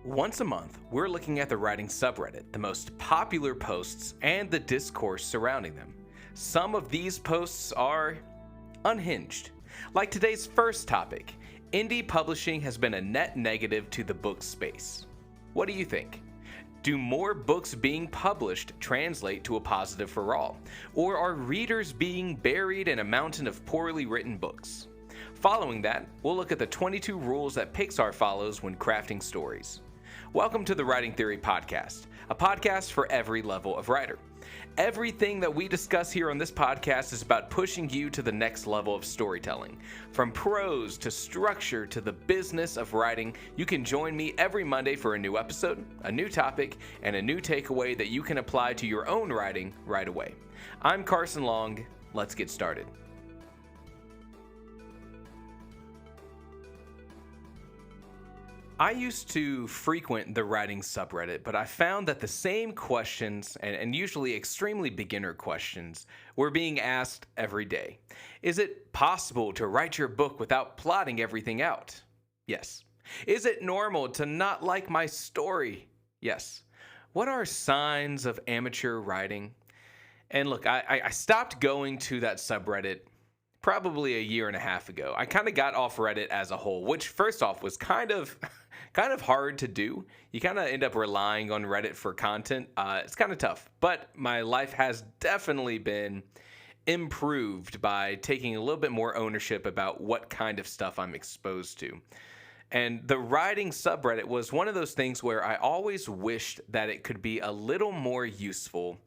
Once a month, we're looking at the writing subreddit, the most popular posts, and the discourse surrounding them. Some of these posts are unhinged. Like today's first topic, indie publishing has been a net negative to the book space. What do you think? Do more books being published translate to a positive for all? Or are readers being buried in a mountain of poorly written books? Following that, we'll look at the 22 rules that Pixar follows when crafting stories. Welcome to the Writing Theory Podcast, a podcast for every level of writer. Everything that we discuss here on this podcast is about pushing you to the next level of storytelling. From prose to structure to the business of writing, you can join me every Monday for a new episode, a new topic, and a new takeaway that you can apply to your own writing right away. I'm Carson Long. Let's get started. I used to frequent the writing subreddit, but I found that the same questions, and usually extremely beginner questions, were being asked every day. Is it possible to write your book without plotting everything out? Yes. Is it normal to not like my story? Yes. What are signs of amateur writing? And look, I stopped going to that subreddit probably a year and a half ago. I kind of got off Reddit as a whole, which first off was kind of hard to do. You kind of end up relying on Reddit for content. It's kind of tough, but my life has definitely been improved by taking a little bit more ownership about what kind of stuff I'm exposed to. And the writing subreddit was one of those things where I always wished that it could be a little more useful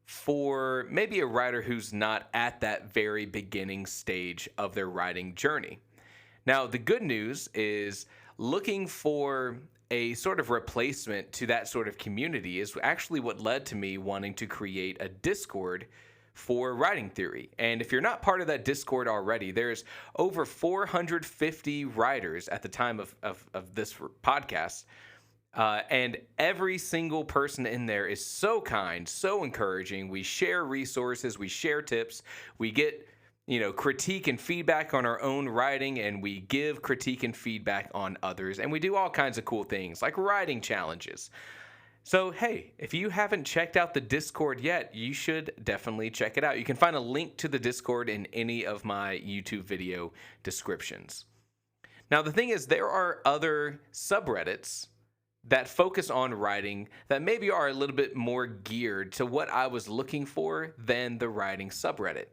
for maybe a writer who's not at that very beginning stage of their writing journey. Now, the good news is looking for a sort of replacement to that sort of community is actually what led to me wanting to create a Discord for writing theory. And if you're not part of that Discord already, there's over 450 writers at the time of this podcast. And every single person in there is so kind, so encouraging. We share resources, we share tips, we get, critique and feedback on our own writing, and we give critique and feedback on others. And we do all kinds of cool things like writing challenges. So, hey, if you haven't checked out the Discord yet, you should definitely check it out. You can find a link to the Discord in any of my YouTube video descriptions. Now, the thing is, there are other subreddits that focus on writing that maybe are a little bit more geared to what I was looking for than the writing subreddit.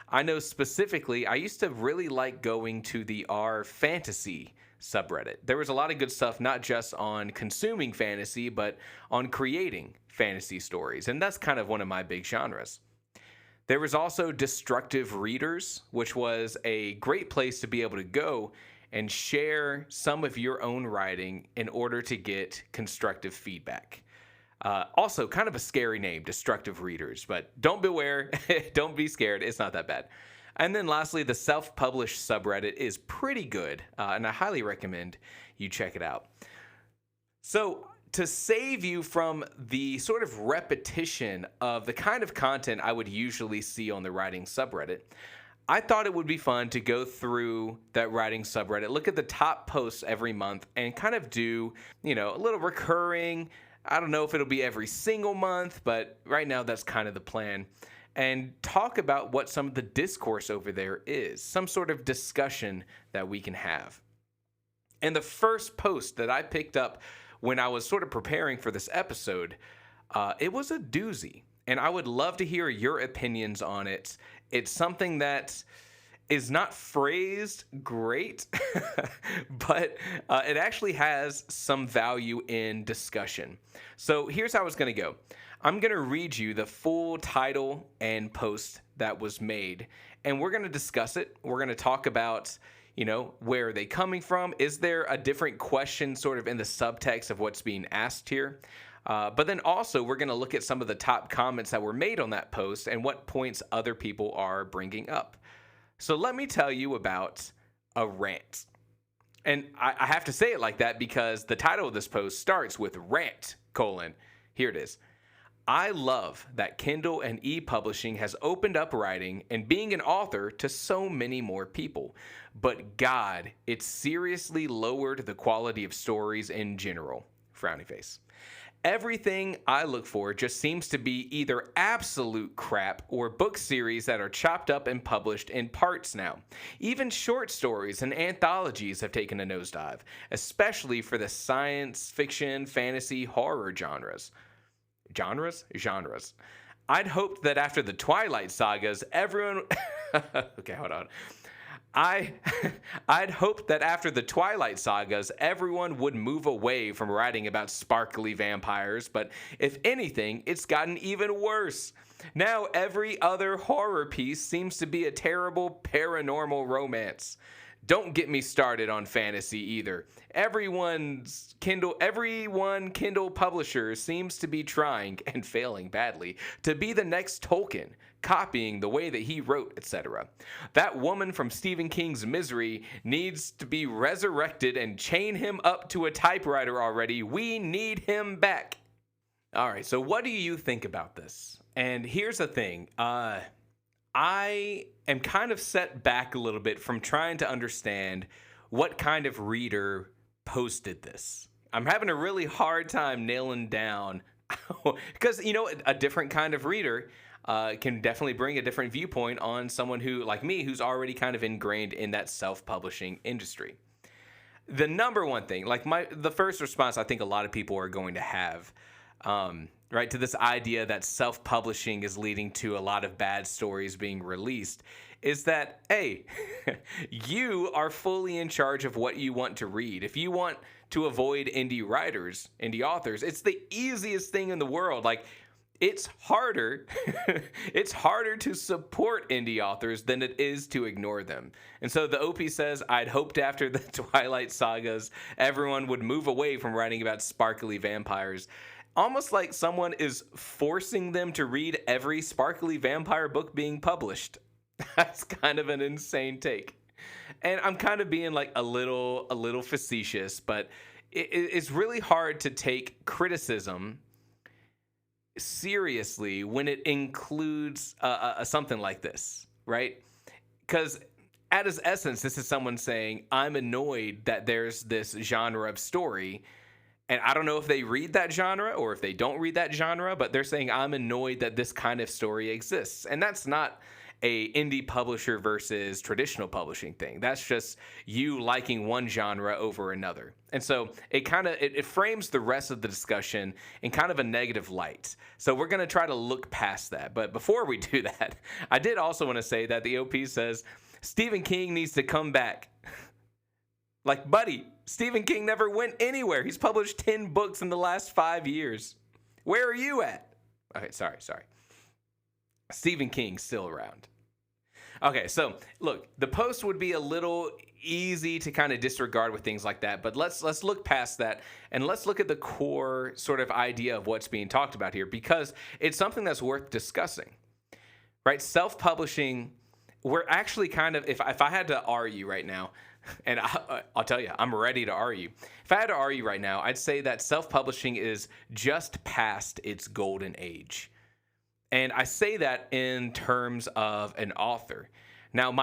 I know specifically, I used to really like going to the R fantasy subreddit. There was a lot of good stuff, not just on consuming fantasy, but on creating fantasy stories. And that's kind of one of my big genres. There was also Destructive Readers, which was a great place to be able to go and share some of your own writing in order to get constructive feedback. Also, kind of a scary name, Destructive Readers, but don't beware, don't be scared, it's not that bad. And then lastly, the self-published subreddit is pretty good, and I highly recommend you check it out. So, to save you from the sort of repetition of the kind of content I would usually see on the writing subreddit, I thought it would be fun to go through that writing subreddit, look at the top posts every month, and kind of do, a little recurring. I don't know if it'll be every single month, but right now that's kind of the plan. And talk about what some of the discourse over there is, some sort of discussion that we can have. And the first post that I picked up when I was sort of preparing for this episode, it was a doozy. And I would love to hear your opinions on it. It's something that is not phrased great, but it actually has some value in discussion. So here's how it's going to go. I'm going to read you the full title and post that was made, and we're going to discuss it. We're going to talk about, where are they coming from? Is there a different question sort of in the subtext of what's being asked here? But then also, we're going to look at some of the top comments that were made on that post and what points other people are bringing up. So let me tell you about a rant. And I have to say it like that because the title of this post starts with rant, : here it is. I love that Kindle and e-publishing has opened up writing and being an author to so many more people. But God, it's seriously lowered the quality of stories in general. frowny face. Everything I look for just seems to be either absolute crap or book series that are chopped up and published in parts now. Even short stories and anthologies have taken a nosedive, especially for the science fiction, fantasy, horror genres. Genres. I'd hoped that after the Twilight sagas, everyone. Okay, hold on. I'd hoped that after the Twilight sagas, everyone would move away from writing about sparkly vampires, but if anything, it's gotten even worse. Now every other horror piece seems to be a terrible paranormal romance. Don't get me started on fantasy either. Everyone Kindle publisher seems to be trying, and failing badly, to be the next Tolkien, copying the way that he wrote, etc. That woman from Stephen King's Misery needs to be resurrected and chain him up to a typewriter already. We need him back. All right, so what do you think about this? And here's the thing. I am kind of set back a little bit from trying to understand what kind of reader posted this. I'm having a really hard time nailing down because, a different kind of reader can definitely bring a different viewpoint on someone who, like me, who's already kind of ingrained in that self-publishing industry. The number one thing, the first response I think a lot of people are going to have, right, to this idea that self-publishing is leading to a lot of bad stories being released, is that, hey, you are fully in charge of what you want to read. If you want to avoid indie authors, it's the easiest thing in the world. It's harder to support indie authors than it is to ignore them. And so the OP says, I'd hoped after the Twilight sagas, everyone would move away from writing about sparkly vampires. Almost like someone is forcing them to read every sparkly vampire book being published. That's kind of an insane take. And I'm kind of being a little facetious, but it's really hard to take criticism seriously when it includes something like this, right? Because at its essence, this is someone saying, I'm annoyed that there's this genre of story. And I don't know if they read that genre or if they don't read that genre, but they're saying, I'm annoyed that this kind of story exists. And that's not a indie publisher versus traditional publishing thing. That's just you liking one genre over another. And so it frames the rest of the discussion in kind of a negative light. So we're going to try to look past that. But before we do that, I did also want to say that the OP says Stephen King needs to come back. Buddy, Stephen King never went anywhere. He's published 10 books in the last 5 years. Where are you at? Okay, sorry. Stephen King's still around. Okay, so look, the post would be a little easy to kind of disregard with things like that, but let's look past that and let's look at the core sort of idea of what's being talked about here, because it's something that's worth discussing, right? Self-publishing, we're actually kind of, if I had to argue right now, and I'll tell you, I'm ready to argue. If I had to argue right now, I'd say that self-publishing is just past its golden age. And I say that in terms of an author. Now,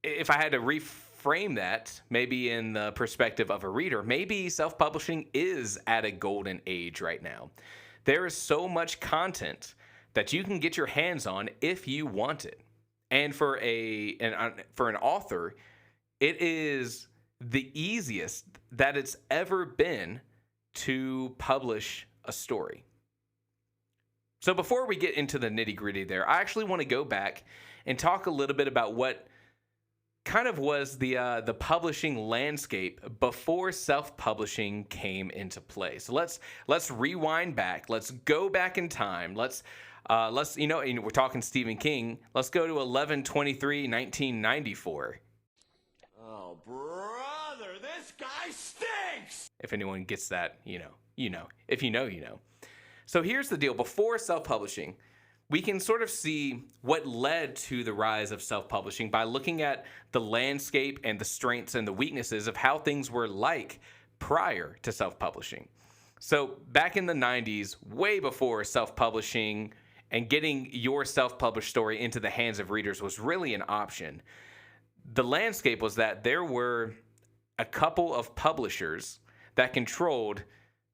if I had to reframe that, maybe in the perspective of a reader, maybe self-publishing is at a golden age right now. There is so much content that you can get your hands on if you want it. And for an author, it is the easiest that it's ever been to publish a story. So before we get into the nitty-gritty there, I actually want to go back and talk a little bit about what kind of was the publishing landscape before self-publishing came into play. So let's rewind back. Let's go back in time. Let's we're talking Stephen King. Let's go to 11/23/1994. Oh, brother, this guy stinks! If anyone gets that, you know. If you know, you know. So here's the deal. Before self-publishing, we can sort of see what led to the rise of self-publishing by looking at the landscape and the strengths and the weaknesses of how things were like prior to self-publishing. So back in the 90s, way before self-publishing and getting your self-published story into the hands of readers was really an option, the landscape was that there were a couple of publishers that controlled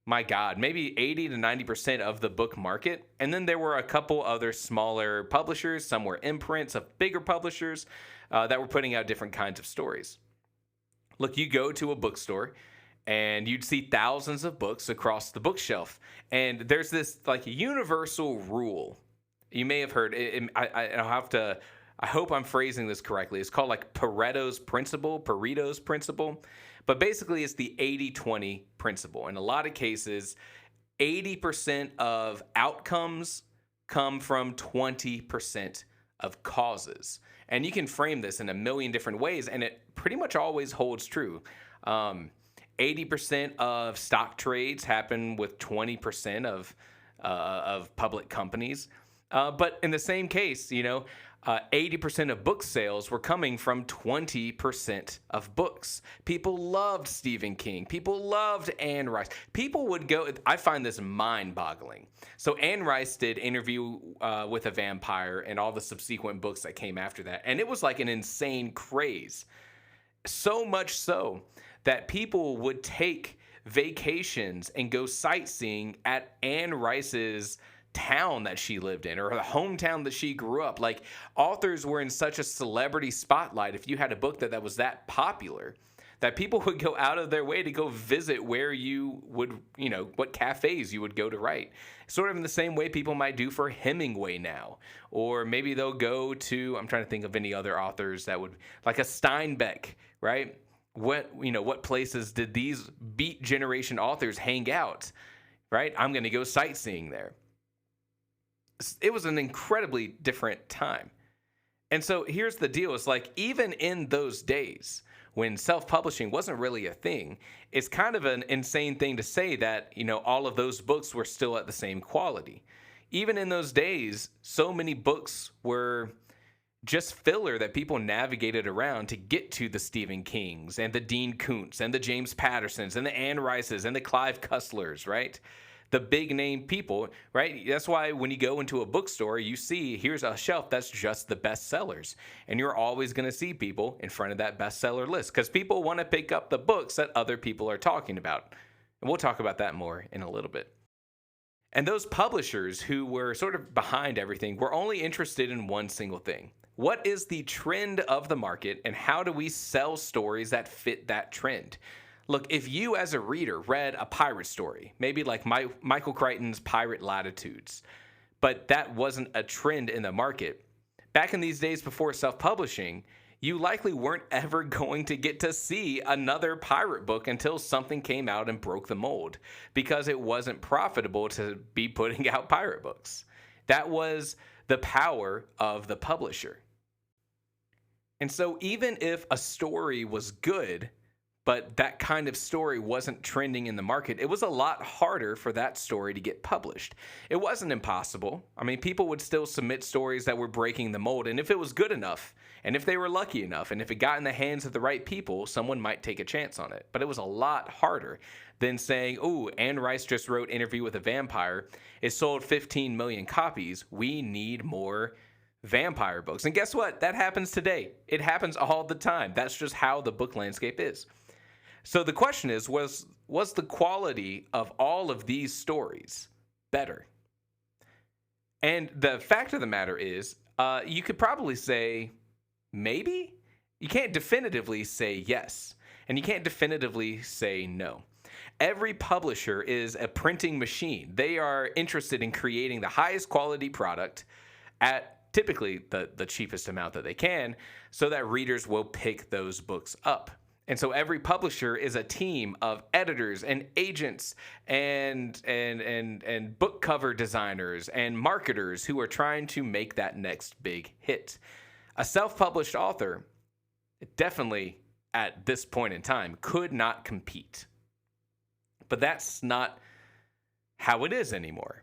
my God, maybe 80 to 90% of the book market. And then there were a couple other smaller publishers. Some were imprints of bigger publishers that were putting out different kinds of stories. Look, you go to a bookstore and you'd see thousands of books across the bookshelf. And there's this like universal rule. You may have heard it. I hope I'm phrasing this correctly. It's called like Pareto's principle. But basically, it's the 80-20 principle. In a lot of cases, 80% of outcomes come from 20% of causes. And you can frame this in a million different ways, and it pretty much always holds true. 80% of stock trades happen with 20% of public companies. But in the same case, 80% of book sales were coming from 20% of books. People loved Stephen King. People loved Anne Rice. People would go, I find this mind-boggling. So Anne Rice did Interview with a Vampire and all the subsequent books that came after that. And it was like an insane craze. So much so that people would take vacations and go sightseeing at Anne Rice's town that she lived in, or the hometown that she grew up. Like, authors were in such a celebrity spotlight if you had a book that was that popular, that people would go out of their way to go visit where you would, what cafes you would go to write. Sort of in the same way people might do for Hemingway now. Or maybe they'll go to, I'm trying to think of any other authors that would, like a Steinbeck, right? What places did these Beat Generation authors hang out, right? I'm going to go sightseeing there. It was an incredibly different time. And so here's the deal. It's like, even in those days when self-publishing wasn't really a thing, it's kind of an insane thing to say that, all of those books were still at the same quality. Even in those days, so many books were just filler that people navigated around to get to the Stephen Kings and the Dean Koontz and the James Pattersons and the Anne Rices and the Clive Cusslers, right? The big name people, right? That's why when you go into a bookstore, you see here's a shelf that's just the bestsellers. And you're always going to see people in front of that bestseller list because people want to pick up the books that other people are talking about. And we'll talk about that more in a little bit. And those publishers who were sort of behind everything were only interested in one single thing. What is the trend of the market, and how do we sell stories that fit that trend? Look, if you as a reader read a pirate story, maybe like Michael Crichton's Pirate Latitudes, but that wasn't a trend in the market, back in these days before self-publishing, you likely weren't ever going to get to see another pirate book until something came out and broke the mold, because it wasn't profitable to be putting out pirate books. That was the power of the publisher. And so even if a story was good, but that kind of story wasn't trending in the market, it was a lot harder for that story to get published. It wasn't impossible. I mean, people would still submit stories that were breaking the mold, and if it was good enough, and if they were lucky enough, and if it got in the hands of the right people, someone might take a chance on it. But it was a lot harder than saying, "Ooh, Anne Rice just wrote Interview with a Vampire. It sold 15 million copies. We need more vampire books." And guess what? That happens today. It happens all the time. That's just how the book landscape is. So the question is, was the quality of all of these stories better? And the fact of the matter is, you could probably say maybe. You can't definitively say yes, and you can't definitively say no. Every publisher is a printing machine. They are interested in creating the highest quality product at typically the cheapest amount that they can, so that readers will pick those books up. And so every publisher is a team of editors and agents and book cover designers and marketers who are trying to make that next big hit. A self-published author definitely, at this point in time, could not compete. But that's not how it is anymore.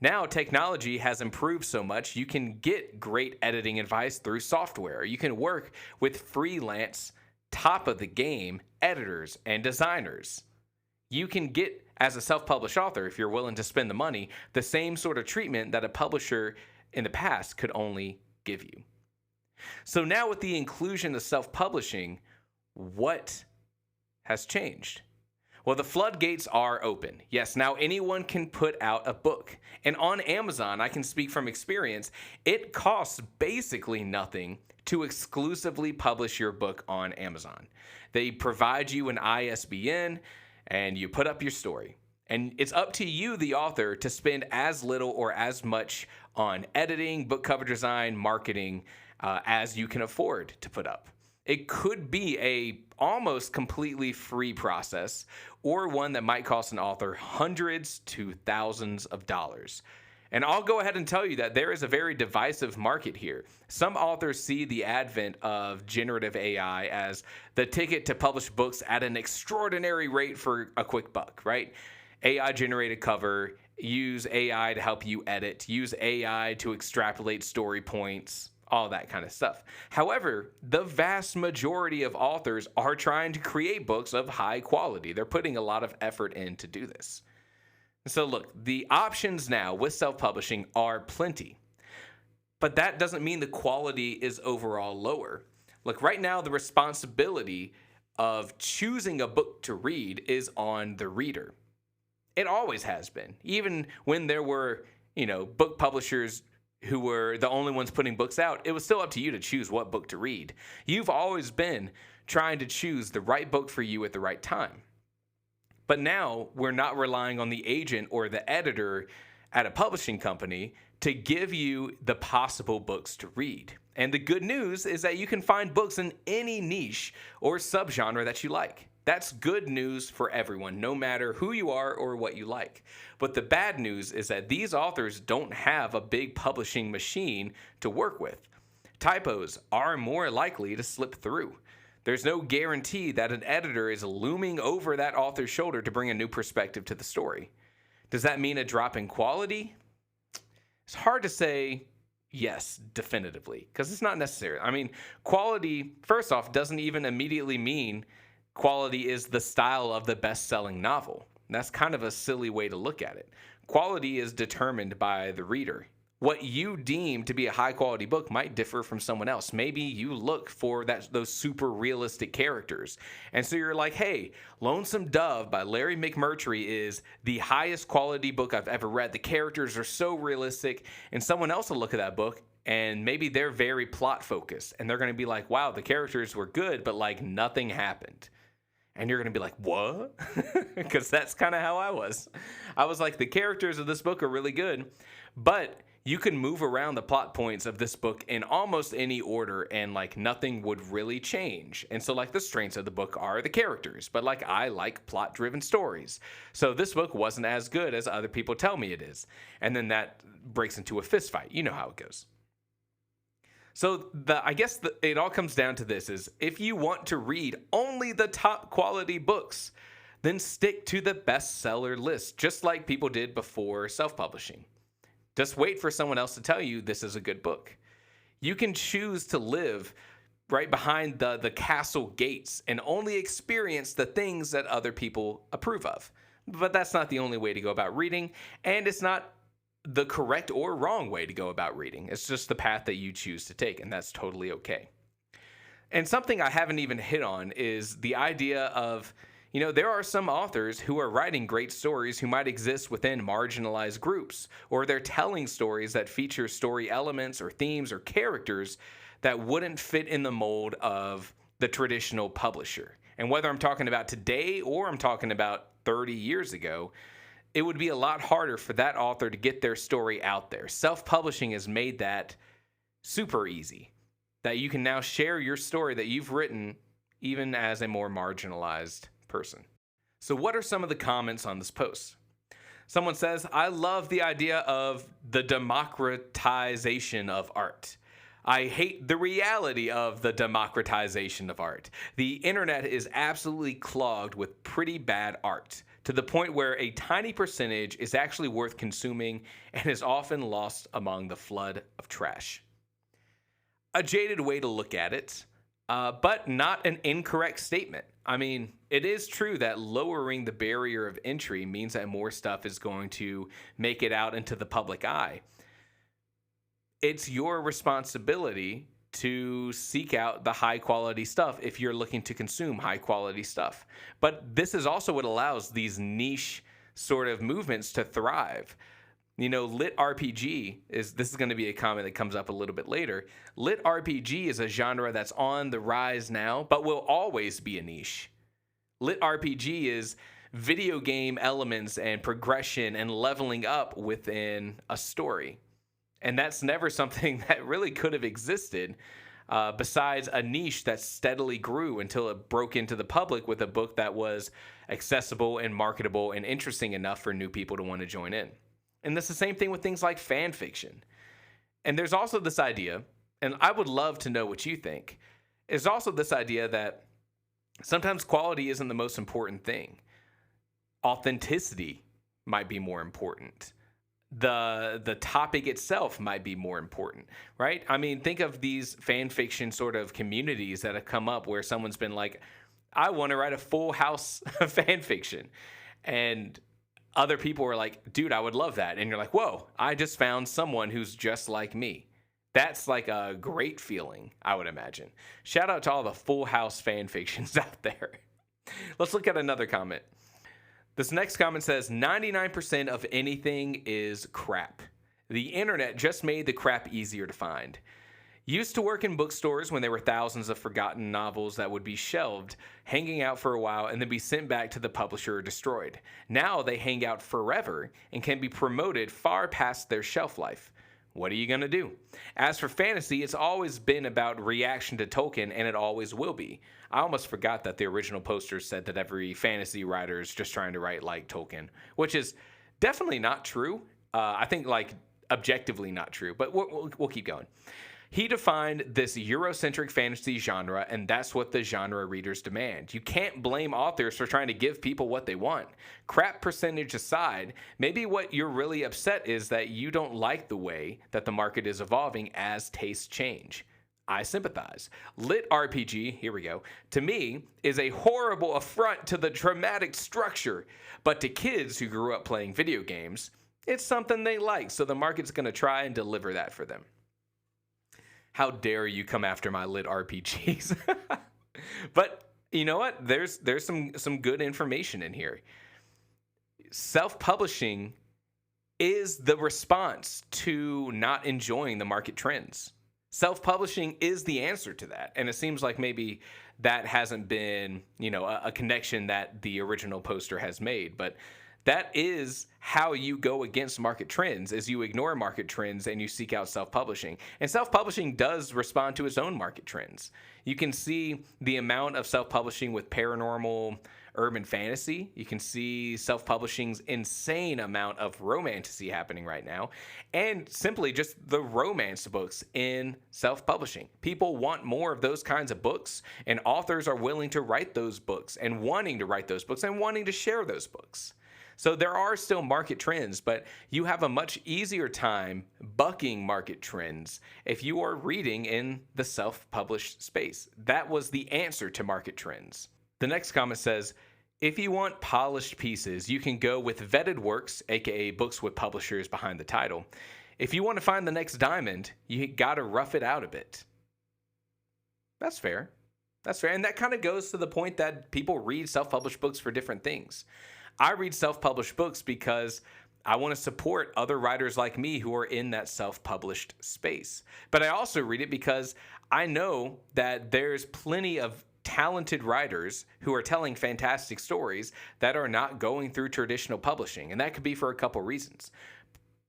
Now technology has improved so much, you can get great editing advice through software. You can work with freelance, top of the game editors and designers. You can get, as a self-published author, if you're willing to spend the money, the same sort of treatment that a publisher in the past could only give you. So now with the inclusion of self-publishing, what has changed? Well, the floodgates are open. Yes, now anyone can put out a book. And on Amazon, I can speak from experience, it costs basically nothing to exclusively publish your book on Amazon. They provide you an ISBN and you put up your story. And it's up to you, the author, to spend as little or as much on editing, book cover design, marketing as you can afford to put up. It could be a almost completely free process, or one that might cost an author hundreds to thousands of dollars. And I'll go ahead and tell you that there is a very divisive market here. Some authors see the advent of generative AI as the ticket to publish books at an extraordinary rate for a quick buck, right? AI generated cover, use AI to help you edit, use AI to extrapolate story points, all that kind of stuff. However, the vast majority of authors are trying to create books of high quality. They're putting a lot of effort in to do this. So look, the options now with self-publishing are plenty, but that doesn't mean the quality is overall lower. Look, right now, the responsibility of choosing a book to read is on the reader. It always has been. Even when there were, book publishers who were the only ones putting books out, it was still up to you to choose what book to read. You've always been trying to choose the right book for you at the right time. But now we're not relying on the agent or the editor at a publishing company to give you the possible books to read. And the good news is that you can find books in any niche or subgenre that you like. That's good news for everyone, no matter who you are or what you like. But the bad news is that these authors don't have a big publishing machine to work with. Typos are more likely to slip through. There's no guarantee that an editor is looming over that author's shoulder to bring a new perspective to the story. Does that mean a drop in quality? It's hard to say yes, definitively, because it's not necessary. I mean, quality, first off, doesn't even immediately mean quality is the style of the best-selling novel. That's kind of a silly way to look at it. Quality is determined by the reader. What you deem to be a high-quality book might differ from someone else. Maybe you look for those super realistic characters. And so you're like, hey, Lonesome Dove by Larry McMurtry is the highest quality book I've ever read. The characters are so realistic. And someone else will look at that book and maybe they're very plot-focused. And they're going to be like, wow, the characters were good, but like nothing happened. And you're going to be like, what? Because that's kind of how I was. I was like, the characters of this book are really good, but you can move around the plot points of this book in almost any order and like nothing would really change. And so like the strengths of the book are the characters, but like I like plot-driven stories. So this book wasn't as good as other people tell me it is. And then that breaks into a fist fight. You know how it goes. So I guess it all comes down to this is if you want to read only the top quality books, then stick to the bestseller list, just like people did before self-publishing. Just wait for someone else to tell you this is a good book. You can choose to live right behind the castle gates and only experience the things that other people approve of. But that's not the only way to go about reading, and it's not the correct or wrong way to go about reading. It's just the path that you choose to take, and that's totally okay. And something I haven't even hit on is the idea of, there are some authors who are writing great stories who might exist within marginalized groups, or they're telling stories that feature story elements or themes or characters that wouldn't fit in the mold of the traditional publisher. And whether I'm talking about today or I'm talking about 30 years ago, it would be a lot harder for that author to get their story out there. Self-publishing has made that super easy, that you can now share your story that you've written even as a more marginalized person. So what are some of the comments on this post? Someone says, I love the idea of the democratization of art. I hate the reality of the democratization of art. The internet is absolutely clogged with pretty bad art, to the point where a tiny percentage is actually worth consuming and is often lost among the flood of trash. A jaded way to look at it, but not an incorrect statement. I mean, it is true that lowering the barrier of entry means that more stuff is going to make it out into the public eye. It's your responsibility to seek out the high quality stuff if you're looking to consume high quality stuff. But this is also what allows these niche sort of movements to thrive. Lit RPG this is going to be a comment that comes up a little bit later. Lit RPG is a genre that's on the rise now, but will always be a niche. Lit RPG is video game elements and progression and leveling up within a story. And that's never something that really could have existed besides a niche that steadily grew until it broke into the public with a book that was accessible and marketable and interesting enough for new people to want to join in. And that's the same thing with things like fan fiction. And there's also this idea, and I would love to know what you think, is also this idea that sometimes quality isn't the most important thing. Authenticity might be more important. The topic itself might be more important, right? I mean, think of these fan fiction sort of communities that have come up where someone's been like, I want to write a Full House fan fiction. And other people are like, dude, I would love that. And you're like, whoa, I just found someone who's just like me. That's like a great feeling, I would imagine. Shout out to all the Full House fan fictions out there. Let's look at another comment. This next comment says, 99% of anything is crap. The internet just made the crap easier to find. Used to work in bookstores when there were thousands of forgotten novels that would be shelved, hanging out for a while, and then be sent back to the publisher or destroyed. Now they hang out forever and can be promoted far past their shelf life. What are you going to do? As for fantasy, it's always been about reaction to Tolkien, and it always will be. I almost forgot that the original poster said that every fantasy writer is just trying to write like Tolkien, which is definitely not true. I think objectively not true, but we'll keep going. He defined this Eurocentric fantasy genre, and that's what the genre readers demand. You can't blame authors for trying to give people what they want. Crap percentage aside, maybe what you're really upset is that you don't like the way that the market is evolving as tastes change. I sympathize. Lit RPG, here we go, to me is a horrible affront to the dramatic structure, but to kids who grew up playing video games, it's something they like, so the market's going to try and deliver that for them. How dare you come after my lit RPGs? But you know what? There's some good information in here. Self-publishing is the response to not enjoying the market trends. Self-publishing is the answer to that. And it seems like maybe that hasn't been, a connection that the original poster has made. But that is how you go against market trends, is you ignore market trends and you seek out self-publishing. And self-publishing does respond to its own market trends. You can see the amount of self-publishing with paranormal, urban fantasy. You can see self-publishing's insane amount of romantasy happening right now. And simply just the romance books in self-publishing. People want more of those kinds of books, and authors are willing to write those books and wanting to write those books and wanting to share those books. So there are still market trends, but you have a much easier time bucking market trends if you are reading in the self-published space. That was the answer to market trends. The next comment says, if you want polished pieces, you can go with vetted works, aka books with publishers behind the title. If you want to find the next diamond, you gotta rough it out a bit. That's fair. That's fair. And that kind of goes to the point that people read self-published books for different things. I read self-published books because I want to support other writers like me who are in that self-published space. But I also read it because I know that there's plenty of talented writers who are telling fantastic stories that are not going through traditional publishing. And that could be for a couple reasons.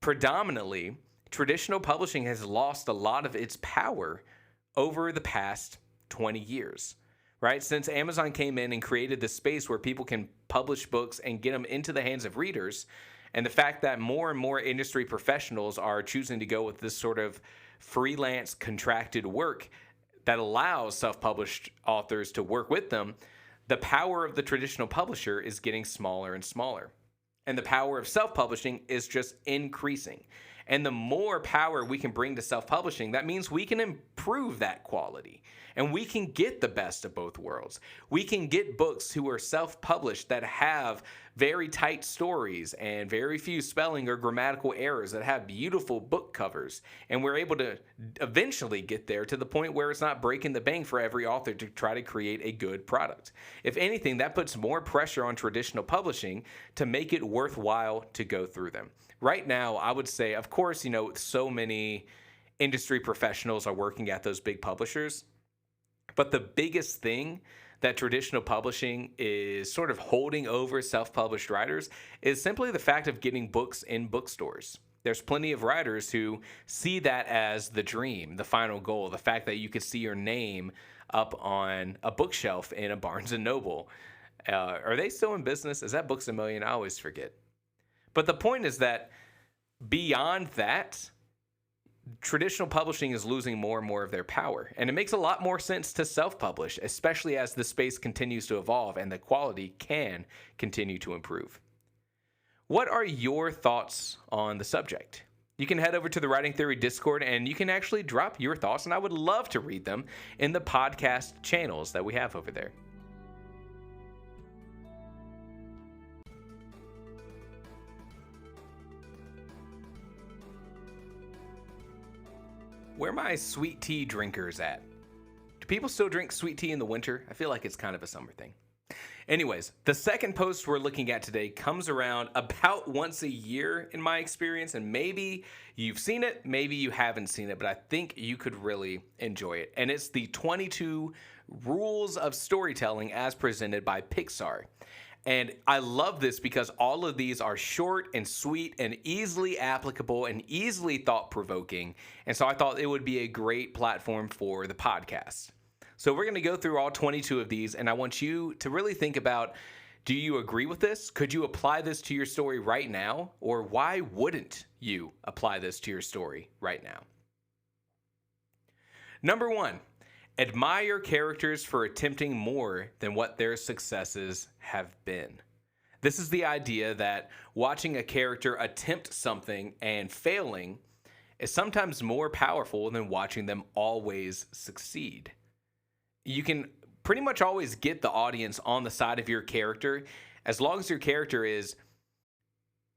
Predominantly, traditional publishing has lost a lot of its power over the past 20 years. Right? Since Amazon came in and created this space where people can publish books and get them into the hands of readers, and the fact that more and more industry professionals are choosing to go with this sort of freelance contracted work that allows self-published authors to work with them, the power of the traditional publisher is getting smaller and smaller. And the power of self-publishing is just increasing. And the more power we can bring to self-publishing, that means we can improve that quality. And we can get the best of both worlds. We can get books who are self-published that have very tight stories and very few spelling or grammatical errors that have beautiful book covers. And we're able to eventually get there to the point where it's not breaking the bank for every author to try to create a good product. If anything, that puts more pressure on traditional publishing to make it worthwhile to go through them. Right now, I would say, of course, so many industry professionals are working at those big publishers. But the biggest thing that traditional publishing is sort of holding over self-published writers is simply the fact of getting books in bookstores. There's plenty of writers who see that as the dream, the final goal, the fact that you could see your name up on a bookshelf in a Barnes & Noble. Are they still in business? Is that Books A Million? I always forget. But the point is that beyond that, traditional publishing is losing more and more of their power. And it makes a lot more sense to self-publish, especially as the space continues to evolve and the quality can continue to improve. What are your thoughts on the subject? You can head over to the Writing Theory Discord and you can actually drop your thoughts, and I would love to read them in the podcast channels that we have over there. Where are my sweet tea drinkers at? Do people still drink sweet tea in the winter? I feel like it's kind of a summer thing. Anyways, the second post we're looking at today comes around about once a year in my experience, and maybe you've seen it, maybe you haven't seen it, but I think you could really enjoy it. And it's the 22 Rules of Storytelling as presented by Pixar. And I love this because all of these are short and sweet and easily applicable and easily thought-provoking. And so I thought it would be a great platform for the podcast. So we're going to go through all 22 of these, and I want you to really think about, do you agree with this? Could you apply this to your story right now? Or why wouldn't you apply this to your story right now? Number 1. Admire characters for attempting more than what their successes have been. This is the idea that watching a character attempt something and failing is sometimes more powerful than watching them always succeed. You can pretty much always get the audience on the side of your character as long as your character is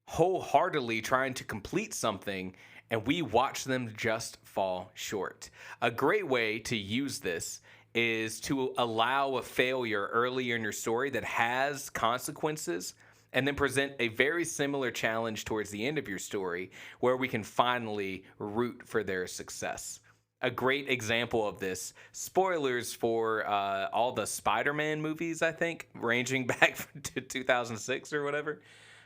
wholeheartedly trying to complete something and we watch them just fall short. A great way to use this is to allow a failure earlier in your story that has consequences, and then present a very similar challenge towards the end of your story where we can finally root for their success. A great example of this, spoilers for all the Spider-Man movies, I think, ranging back to 2006 or whatever.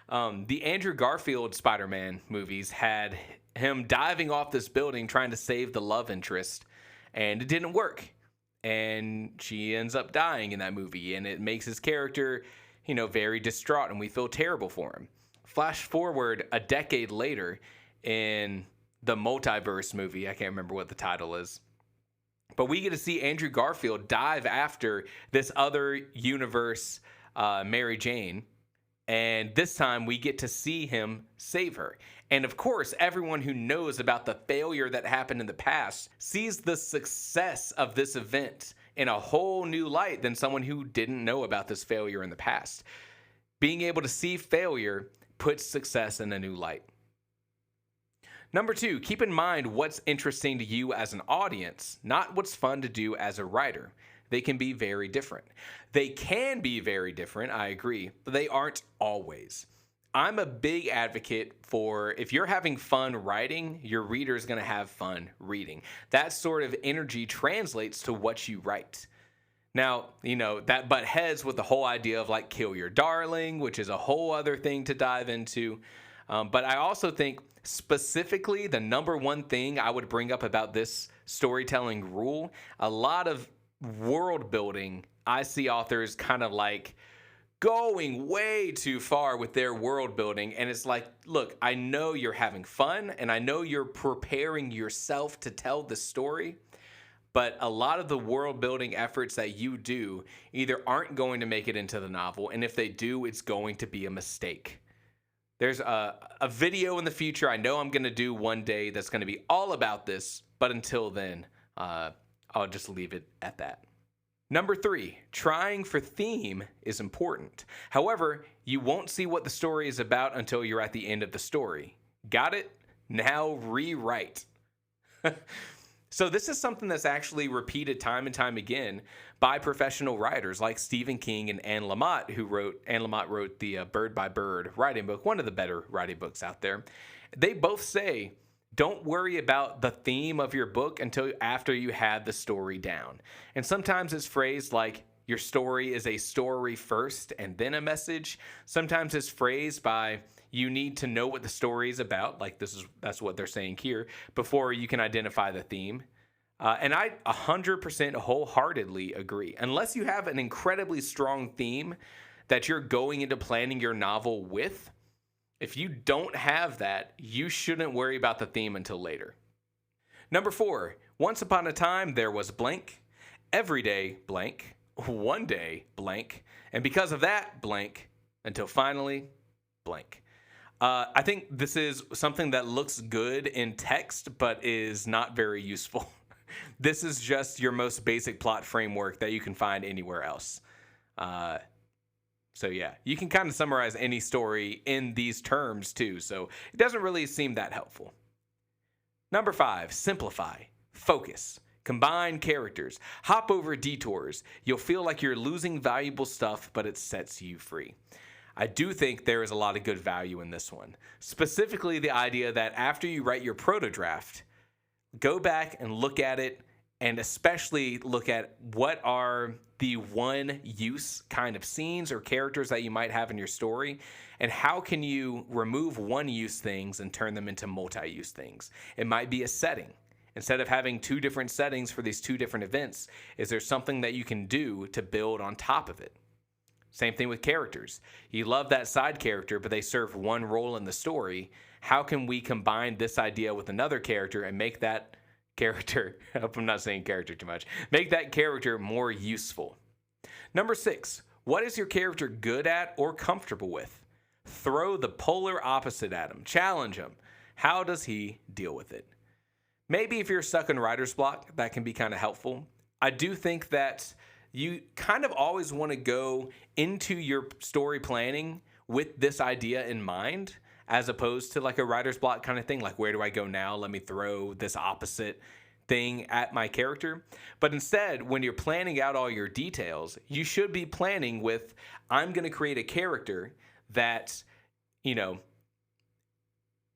The Andrew Garfield Spider-Man movies had him diving off this building trying to save the love interest, and it didn't work. And she ends up dying in that movie, and it makes his character, very distraught, and we feel terrible for him. Flash forward a decade later in the Multiverse movie, I can't remember what the title is, but we get to see Andrew Garfield dive after this other universe, Mary Jane. And this time we get to see him save her. And of course, everyone who knows about the failure that happened in the past sees the success of this event in a whole new light than someone who didn't know about this failure in the past. Being able to see failure puts success in a new light. Number 2, keep in mind what's interesting to you as an audience, not what's fun to do as a writer. They can be very different. They can be very different, I agree, but they aren't always. I'm a big advocate for, if you're having fun writing, your reader is going to have fun reading. That sort of energy translates to what you write. Now, that butt heads with the whole idea of like kill your darling, which is a whole other thing to dive into. But I also think specifically the number one thing I would bring up about this storytelling rule, a lot of world building, I see authors kind of like going way too far with their world building. And it's like, look, I know you're having fun and I know you're preparing yourself to tell the story, but a lot of the world building efforts that you do either aren't going to make it into the novel, and if they do, it's going to be a mistake. There's a video in the future I know I'm going to do one day that's going to be all about this, but until then, I'll just leave it at that. Number 3, trying for theme is important. However, you won't see what the story is about until you're at the end of the story. Got it? Now rewrite. So this is something that's actually repeated time and time again by professional writers like Stephen King and Anne Lamott, Anne Lamott wrote the Bird by Bird writing book, one of the better writing books out there. They both say, don't worry about the theme of your book until after you have the story down. And sometimes it's phrased like your story is a story first and then a message. Sometimes it's phrased by you need to know what the story is about, like that's what they're saying here, before you can identify the theme. And I 100% wholeheartedly agree. Unless you have an incredibly strong theme that you're going into planning your novel with, if you don't have that, you shouldn't worry about the theme until later. Number 4, once upon a time there was blank, every day blank, one day blank, and because of that blank, until finally blank. I think this is something that looks good in text, but is not very useful. This is just your most basic plot framework that you can find anywhere else. So yeah, you can kind of summarize any story in these terms too, so it doesn't really seem that helpful. Number 5, simplify, focus, combine characters, hop over detours. You'll feel like you're losing valuable stuff, but it sets you free. I do think there is a lot of good value in this one. Specifically, the idea that after you write your proto draft, go back and look at it, and especially look at what are the one use kind of scenes or characters that you might have in your story, and how can you remove one use things and turn them into multi-use things. It might be a setting. Instead of having 2 different settings for these 2 different events, is there something that you can do to build on top of it? Same thing with characters. You love that side character, but they serve one role in the story. How can we combine this idea with another character and make that character, I hope I'm not saying character too much, make that character more useful? Number 6, what is your character good at or comfortable with? Throw the polar opposite at him. Challenge him. How does he deal with it? Maybe if you're stuck in writer's block, that can be kind of helpful. I do think that you kind of always want to go into your story planning with this idea in mind, as opposed to like a writer's block kind of thing, like where do I go now? Let me throw this opposite thing at my character. But instead, when you're planning out all your details, you should be planning with, I'm going to create a character that,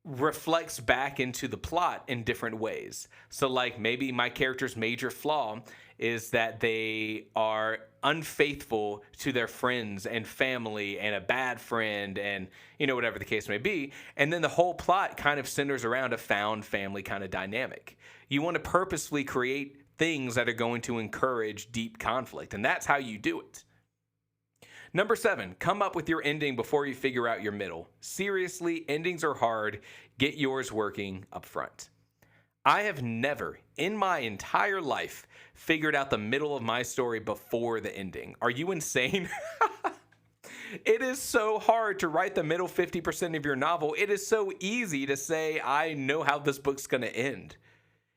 reflects back into the plot in different ways. So like maybe my character's major flaw is that they are unfaithful to their friends and family and a bad friend and, whatever the case may be. And then the whole plot kind of centers around a found family kind of dynamic. You want to purposefully create things that are going to encourage deep conflict, and that's how you do it. Number 7, come up with your ending before you figure out your middle. Seriously, endings are hard. Get yours working up front. I have never, in my entire life, figured out the middle of my story before the ending. Are you insane? It is so hard to write the middle 50% of your novel. It is so easy to say, I know how this book's going to end.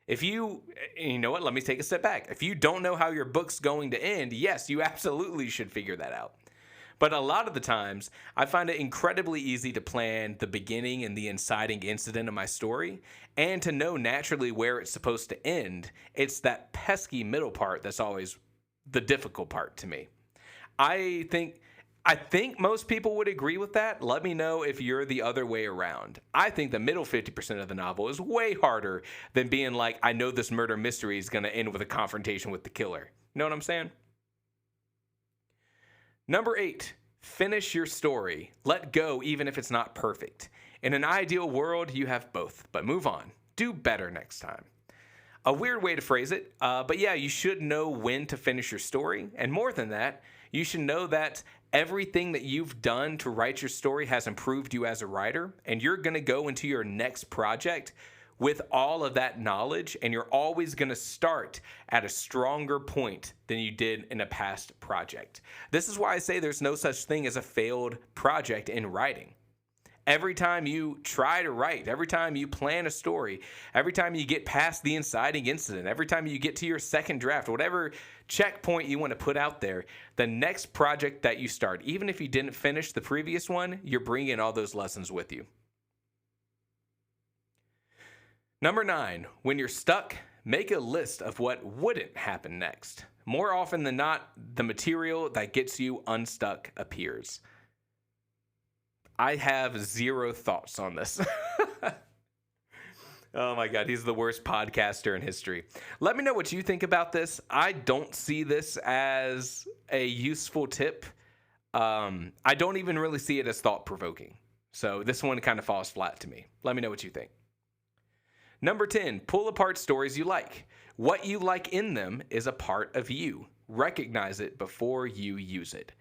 If you know what, let me take a step back. If you don't know how your book's going to end, yes, you absolutely should figure that out. But a lot of the times, I find it incredibly easy to plan the beginning and the inciting incident of my story, and to know naturally where it's supposed to end. It's that pesky middle part that's always the difficult part to me. I think most people would agree with that. Let me know if you're the other way around. I think the middle 50% of the novel is way harder than being like, I know this murder mystery is going to end with a confrontation with the killer. You know what I'm saying? Number 8, finish your story. Let go even if it's not perfect. In an ideal world, you have both, but move on. Do better next time. A weird way to phrase it, but yeah, you should know when to finish your story. And more than that, you should know that everything that you've done to write your story has improved you as a writer, and you're going to go into your next project with all of that knowledge, and you're always going to start at a stronger point than you did in a past project. This is why I say there's no such thing as a failed project in writing. Every time you try to write, every time you plan a story, every time you get past the inciting incident, every time you get to your second draft, whatever checkpoint you want to put out there, the next project that you start, even if you didn't finish the previous one, you're bringing all those lessons with you. Number 9, when you're stuck, make a list of what wouldn't happen next. More often than not, the material that gets you unstuck appears. I have zero thoughts on this. Oh my God, he's the worst podcaster in history. Let me know what you think about this. I don't see this as a useful tip. I don't even really see it as thought-provoking. So this one kind of falls flat to me. Let me know what you think. Number 10, pull apart stories you like. What you like in them is a part of you. Recognize it before you use it.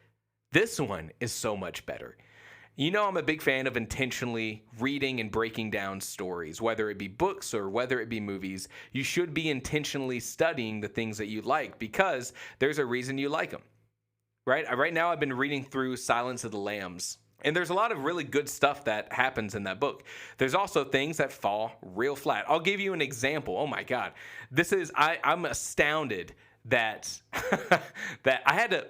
This one is so much better. You know, I'm a big fan of intentionally reading and breaking down stories, whether it be books or whether it be movies. You should be intentionally studying the things that you like because there's a reason you like them, right? Right now, I've been reading through Silence of the Lambs, and there's a lot of really good stuff that happens in that book. There's also things that fall real flat. I'll give you an example. Oh my God. I'm astounded that, that I had to,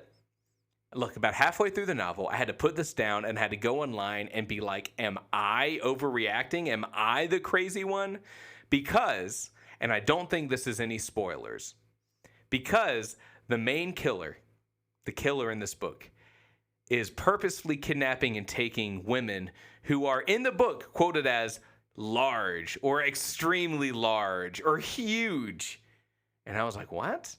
look, about halfway through the novel, I had to put this down and had to go online and be like, am I overreacting? Am I the crazy one? Because, and I don't think this is any spoilers, because the main killer, the killer in this book, is purposefully kidnapping and taking women who are in the book quoted as large or extremely large or huge. And I was like, what?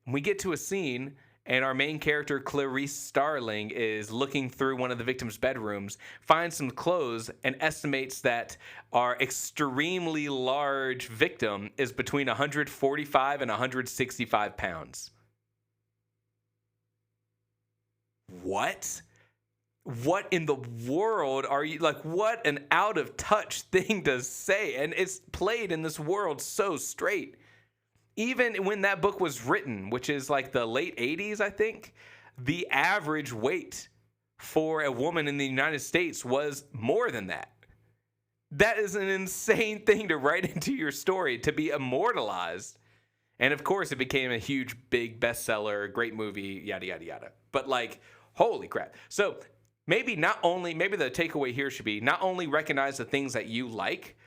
And we get to a scene and our main character, Clarice Starling, is looking through one of the victim's bedrooms, finds some clothes, and estimates that our extremely large victim is between 145 and 165 pounds. What? What in the world are you, like, what an out of touch thing to say? And it's played in this world so straight. Even when that book was written, which is like the late 80s, I think, the average weight for a woman in the United States was more than that. That is an insane thing to write into your story, to be immortalized. And of course, it became a huge, big bestseller, great movie, yada, yada, yada. But like, holy crap. So maybe the takeaway here should be not only recognize the things that you like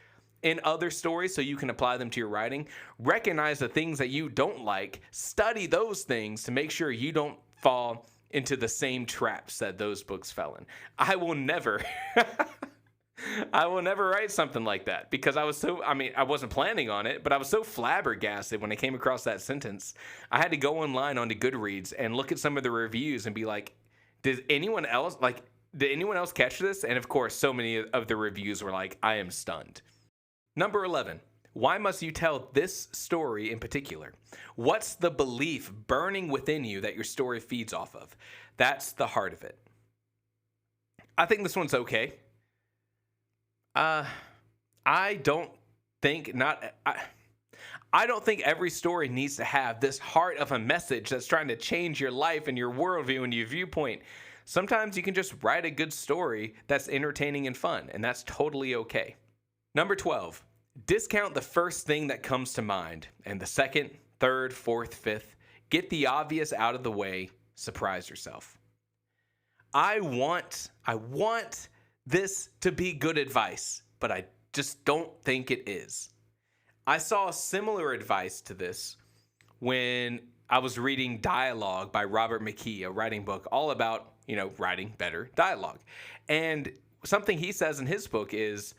in other stories so you can apply them to your writing, recognize the things that you don't like, study those things to make sure you don't fall into the same traps that those books fell in. I will never write something like that because I wasn't planning on it, but I was so flabbergasted when I came across that sentence. I had to go online onto Goodreads and look at some of the reviews and be like, did anyone else catch this? And of course, so many of the reviews were like, I am stunned. Number 11, why must you tell this story in particular? What's the belief burning within you that your story feeds off of? That's the heart of it. I think this one's okay. I don't think every story needs to have this heart of a message that's trying to change your life and your worldview and your viewpoint. Sometimes you can just write a good story that's entertaining and fun, and that's totally okay. Number 12, discount the first thing that comes to mind, and the second, third, fourth, fifth. Get the obvious out of the way. Surprise yourself. I want this to be good advice, but I just don't think it is. I saw similar advice to this when I was reading Dialogue by Robert McKee, a writing book all about, writing better dialogue. And something he says in his book is,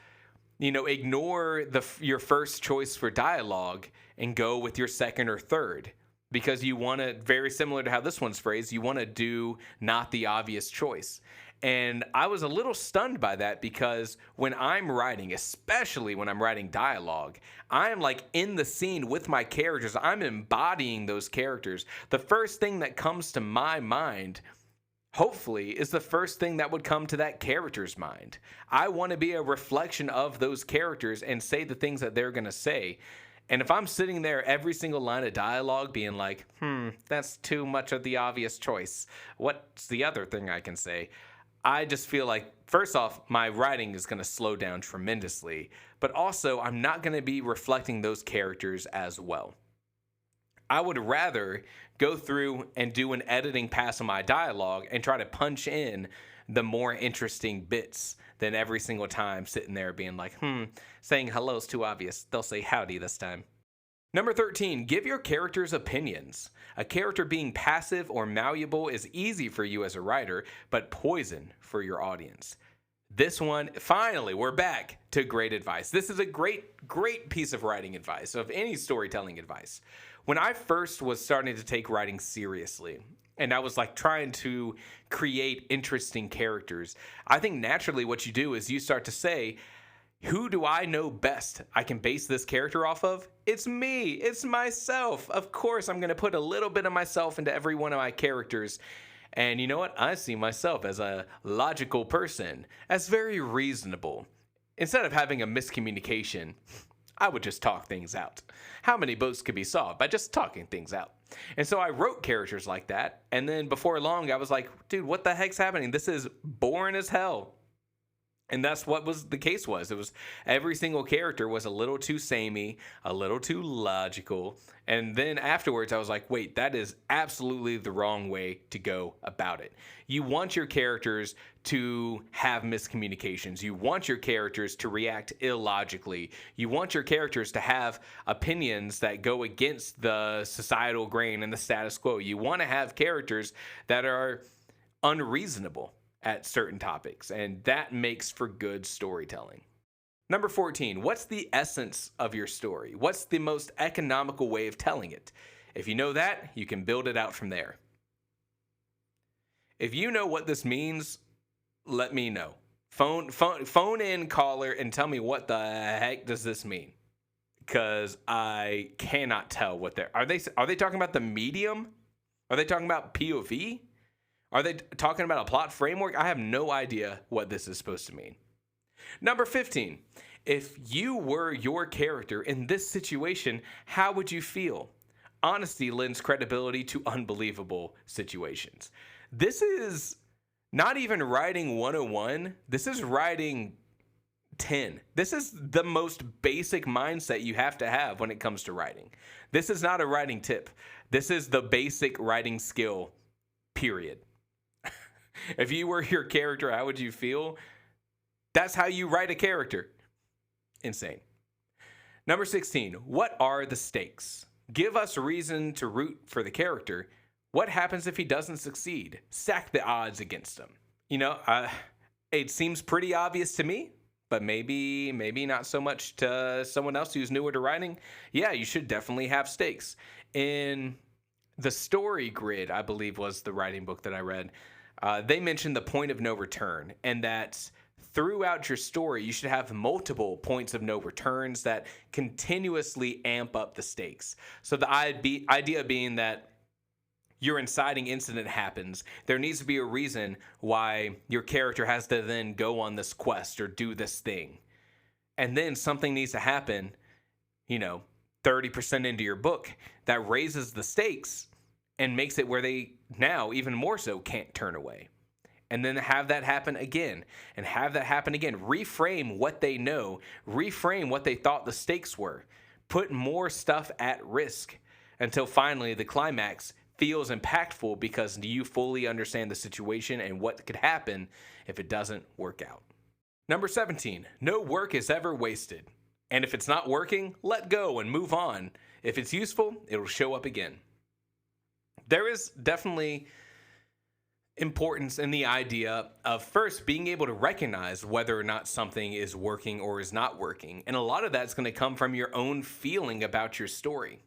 ignore your first choice for dialogue and go with your second or third, because you want to, very similar to how this one's phrased, you want to do not the obvious choice. And I was a little stunned by that because when I'm writing, especially when I'm writing dialogue, I am like in the scene with my characters. I'm embodying those characters. The first thing that comes to my mind, hopefully, is the first thing that would come to that character's mind. I want to be a reflection of those characters and say the things that they're going to say. And if I'm sitting there every single line of dialogue being like, that's too much of the obvious choice. What's the other thing I can say? I just feel like, first off, my writing is going to slow down tremendously, but also I'm not going to be reflecting those characters as well. I would rather go through and do an editing pass on my dialogue and try to punch in the more interesting bits than every single time sitting there being like, saying hello's too obvious. They'll say howdy this time. Number 13, give your characters opinions. A character being passive or malleable is easy for you as a writer, but poison for your audience. This one, finally, we're back to great advice. This is a great piece of writing advice, of any storytelling advice. When I first was starting to take writing seriously, and I was like trying to create interesting characters, I think naturally what you do is you start to say, who do I know best I can base this character off of? It's me. It's myself. Of course, I'm going to put a little bit of myself into every one of my characters. And you know what? I see myself as a logical person, as very reasonable. Instead of having a miscommunication, I would just talk things out. How many boats could be solved by just talking things out? And so I wrote characters like that. And then before long, I was like, dude, what the heck's happening? This is boring as hell. And that's what was the case was. It was every single character was a little too samey, a little too logical. And then afterwards, I was like, wait, that is absolutely the wrong way to go about it. You want your characters to have miscommunications. You want your characters to react illogically. You want your characters to have opinions that go against the societal grain and the status quo. You want to have characters that are unreasonable at certain topics, and that makes for good storytelling. Number 14, what's the essence of your story? What's the most economical way of telling it? If you know that, you can build it out from there. If you know what this means, let me know. Phone in, caller, and tell me what the heck does this mean? Because I cannot tell what are they talking about the medium? Are they talking about POV? Are they talking about a plot framework? I have no idea what this is supposed to mean. Number 15, if you were your character in this situation, how would you feel? Honesty lends credibility to unbelievable situations. This is not even writing 101. This is writing 10. This is the most basic mindset you have to have when it comes to writing. This is not a writing tip. This is the basic writing skill, period. If you were your character, how would you feel? That's how you write a character. Insane. Number 16, what are the stakes? Give us a reason to root for the character. What happens if he doesn't succeed? Stack the odds against him. It seems pretty obvious to me, but maybe not so much to someone else who's newer to writing. Yeah, you should definitely have stakes. In the Story Grid, I believe was the writing book that I read, they mentioned the point of no return, and that throughout your story, you should have multiple points of no returns that continuously amp up the stakes. So the idea being that your inciting incident happens, there needs to be a reason why your character has to then go on this quest or do this thing. And then something needs to happen, 30% into your book that raises the stakes and makes it where they now, even more so, can't turn away. And then have that happen again, and have that happen again. Reframe what they know. Reframe what they thought the stakes were. Put more stuff at risk until finally the climax feels impactful because you fully understand the situation and what could happen if it doesn't work out. Number 17, no work is ever wasted. And if it's not working, let go and move on. If it's useful, it'll show up again. There is definitely importance in the idea of first being able to recognize whether or not something is working or is not working. And a lot of that's going to come from your own feeling about your story.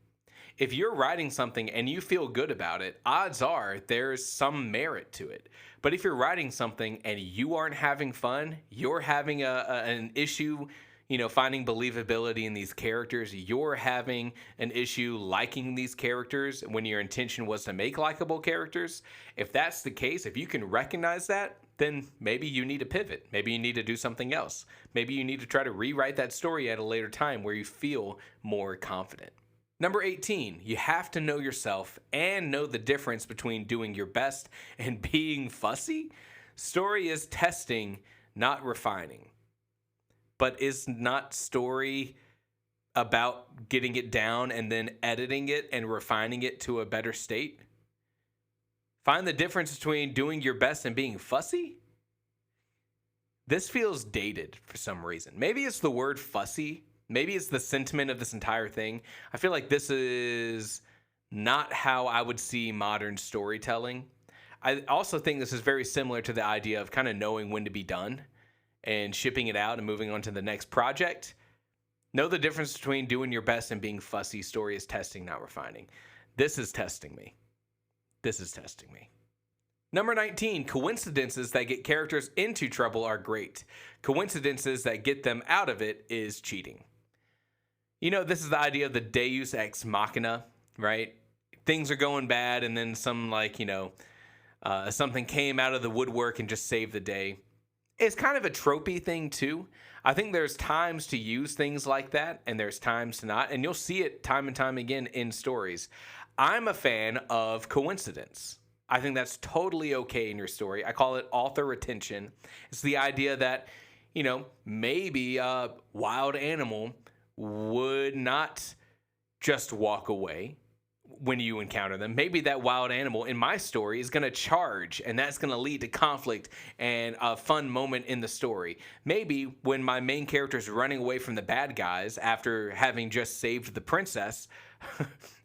If you're writing something and you feel good about it, odds are there's some merit to it. But if you're writing something and you aren't having fun, you're having an issue finding believability in these characters, you're having an issue liking these characters when your intention was to make likable characters. If that's the case, if you can recognize that, then maybe you need to pivot. Maybe you need to do something else. Maybe you need to try to rewrite that story at a later time where you feel more confident. Number 18, you have to know yourself and know the difference between doing your best and being fussy. Story is testing, not refining. But is not story about getting it down and then editing it and refining it to a better state? Find the difference between doing your best and being fussy? This feels dated for some reason. Maybe it's the word fussy. Maybe it's the sentiment of this entire thing. I feel like this is not how I would see modern storytelling. I also think this is very similar to the idea of kind of knowing when to be done and shipping it out and moving on to the next project. Know the difference between doing your best and being fussy. Story is testing, not refining. This is testing me. This is testing me. Number 19, coincidences that get characters into trouble are great. Coincidences that get them out of it is cheating. You know, this is the idea of the deus ex machina, right? Things are going bad and then something came out of the woodwork and just saved the day. It's kind of a tropey thing too. I think there's times to use things like that and there's times to not, and you'll see it time and time again in stories. I'm a fan of coincidence. I think that's totally okay in your story. I call it author retention. It's the idea that, maybe a wild animal would not just walk away when you encounter them. Maybe that wild animal in my story is going to charge, and that's going to lead to conflict and a fun moment in the story. Maybe when my main character is running away from the bad guys after having just saved the princess,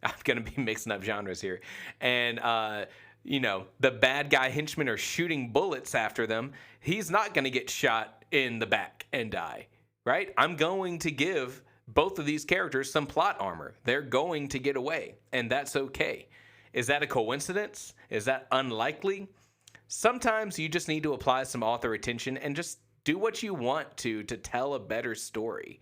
I'm going to be mixing up genres here, and the bad guy henchmen are shooting bullets after them, he's not going to get shot in the back and die, right? I'm going to give both of these characters some plot armor. They're going to get away, and that's okay. Is that a coincidence? Is that unlikely? Sometimes you just need to apply some author attention and just do what you want to tell a better story.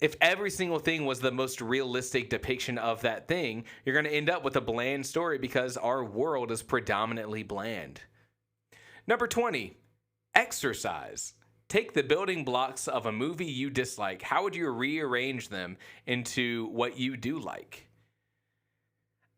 If every single thing was the most realistic depiction of that thing, you're going to end up with a bland story because our world is predominantly bland. Number 20, exercise. Take the building blocks of a movie you dislike. How would you rearrange them into what you do like?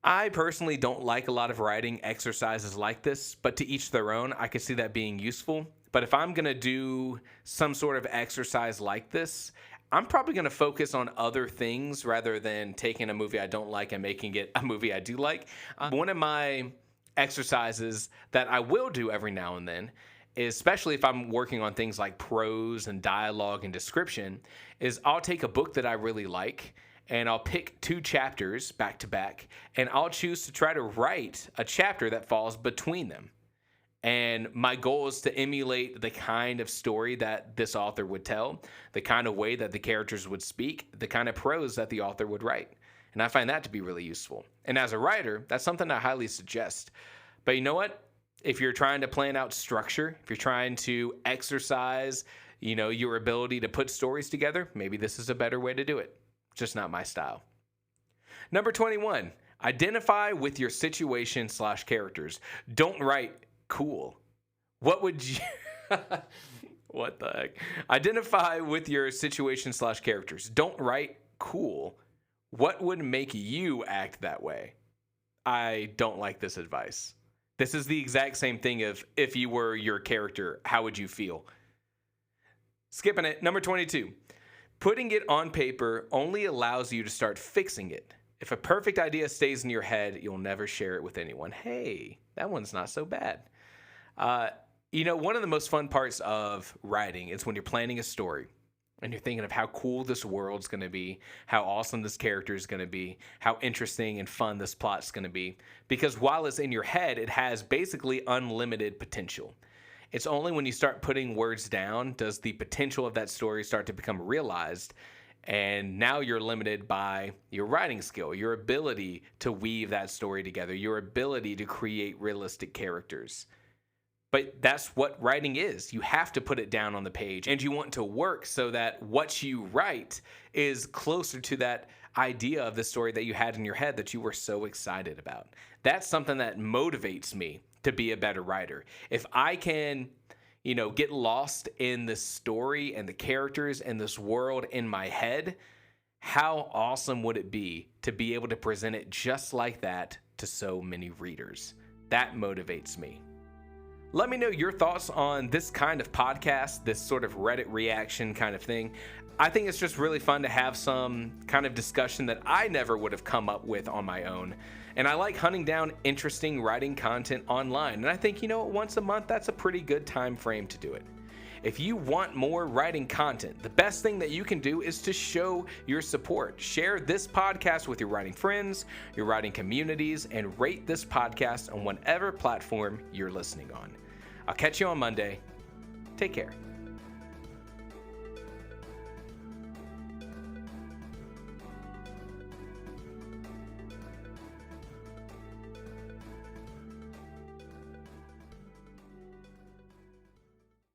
I personally don't like a lot of writing exercises like this, but to each their own. I could see that being useful. But if I'm going to do some sort of exercise like this, I'm probably going to focus on other things rather than taking a movie I don't like and making it a movie I do like. One of my exercises that I will do every now and then, especially if I'm working on things like prose and dialogue and description, is I'll take a book that I really like and I'll pick 2 chapters back to back and I'll choose to try to write a chapter that falls between them. And my goal is to emulate the kind of story that this author would tell, the kind of way that the characters would speak, the kind of prose that the author would write. And I find that to be really useful. And as a writer, that's something I highly suggest. But you know what? If you're trying to plan out structure, if you're trying to exercise, your ability to put stories together, maybe this is a better way to do it. Just not my style. Number 21, identify with your situation/characters. Don't write cool. What would you... What the heck? Identify with your situation/characters. Don't write cool. What would make you act that way? I don't like this advice. This is the exact same thing of if you were your character, how would you feel? Skipping it. Number 22. Putting it on paper only allows you to start fixing it. If a perfect idea stays in your head, you'll never share it with anyone. Hey, that one's not so bad. One of the most fun parts of writing is when you're planning a story and you're thinking of how cool this world's going to be, how awesome this character is going to be, how interesting and fun this plot's going to be. Because while it's in your head, it has basically unlimited potential. It's only when you start putting words down does the potential of that story start to become realized. And now you're limited by your writing skill, your ability to weave that story together, your ability to create realistic characters. But that's what writing is. You have to put it down on the page, and you want to work so that what you write is closer to that idea of the story that you had in your head that you were so excited about. That's something that motivates me to be a better writer. If I can, get lost in the story and the characters and this world in my head, how awesome would it be to be able to present it just like that to so many readers? That motivates me. Let me know your thoughts on this kind of podcast, this sort of Reddit reaction kind of thing. I think it's just really fun to have some kind of discussion that I never would have come up with on my own. And I like hunting down interesting writing content online. And I think, once a month, that's a pretty good time frame to do it. If you want more writing content, the best thing that you can do is to show your support. Share this podcast with your writing friends, your writing communities, and rate this podcast on whatever platform you're listening on. I'll catch you on Monday. Take care.